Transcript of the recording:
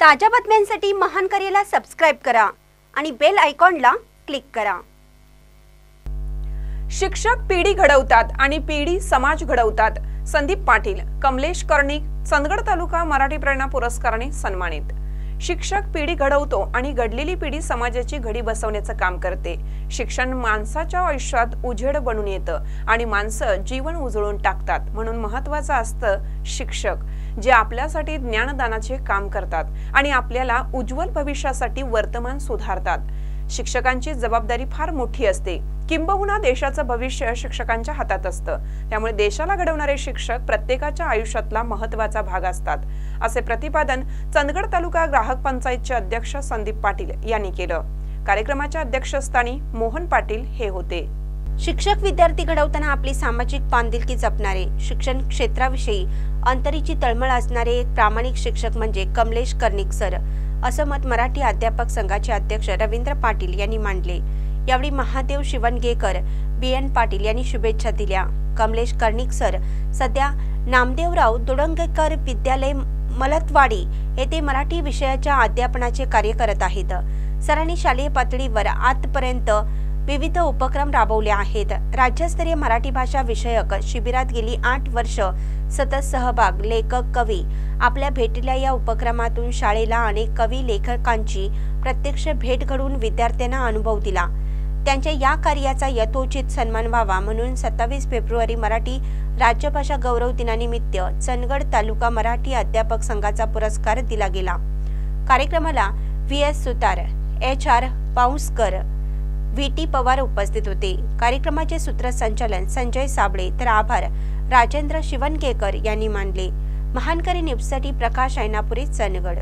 ताज्या बातम्यांसाठी महान करेला सबस्क्राइब करा आणि बेल आयकॉनला क्लिक करा। शिक्षक पिढी घडवतात आणि पिढी समाज घडवतात। संदीप पाटील, कमलेश कर्णिक, चंदगड तालुका मराठी प्रेरणा पुरस्काराने सन्मानित। शिक्षक पिढी घडवतो आणि घडलेली पिढी समाजाची घडी बसवण्याचं काम करते। शिक्षण माणसाच्या आयुष्यात उजेड बनून येतं आणि माणसं जीवन उजळून टाकतात। म्हणून महत्त्वाचं असतं शिक्षक, जे आपल्यासाठी ज्ञानदानाचे काम करतात आणि आपल्याला उज्ज्वल भविष्यासाठी वर्तमान सुधारतात। शिक्षकांची जबाबदारी फार मोठी असते, किंबहुना देशाचं भविष्य शिक्षकांच्या हातात असतं। त्यामुळे देशाला घडवणारे शिक्षक प्रत्येकाच्या आयुष्यातला महत्त्वाचा भाग असतात, असे प्रतिपादन चंदगड तालुका ग्राहक पंचायतचे अध्यक्ष संदीप पाटील यांनी केलं। कार्यक्रमाच्या अध्यक्षस्थानी मोहन पाटील हे होते। शिक्षक विद्यार्थी घडवताना आपली सामाजिक बांधिलकी जपणारे, शिक्षण क्षेत्राविषयी अंतरीची तळमळ असणारे एक प्रामाणिक शिक्षक म्हणजे कमलेश कर्णिक सर, असं मत मराठी अध्यापक संघाचे अध्यक्ष रवींद्र पाटील यांनी मांडले। यावेळी महादेव शिवणगेकर, बीएन पाटील यांनी शुभेच्छा दिल्या। कमलेश कर्णिक सर सध्या नामदेवराव दुडंगेकर विद्यालय मलतवाडी येथे मराठी विषयाच्या अध्यापनाचे कार्य करत आहेत। सरांनी शालेय पातळीवर आजपर्यंत विविध उपक्रम राबवले आहेत। राज्यस्तरीय मराठी भाषा विषयक शिबिरात गेली 8 वर्ष सतत सहभाग, लेखक, कवी आपल्या भेटल्या। या उपक्रमातून शाळेला अनेक कवी लेखकांची प्रत्यक्ष भेट घडवून विद्यार्थ्यांना अनुभव दिला। त्यांच्या या कार्याचा यथोचित सन्मान व्हावा म्हणून 27 फेब्रुवारी मराठी राज्यभाषा गौरव दिनानिमित्त चंदगड तालुका मराठी अध्यापक संघाचा पुरस्कार दिला गेला। कार्यक्रमाला VS सुतार, HR पाऊसकर, VT पवार उपस्थित होते। कार्यक्रमाचे सूत्रसंचालन संजय साबळे तर आभार राजेंद्र शिवणगेकर यांनी मानले। महानकरी न्यूजसाठी प्रकाश ऐनापुरी, चंदगड।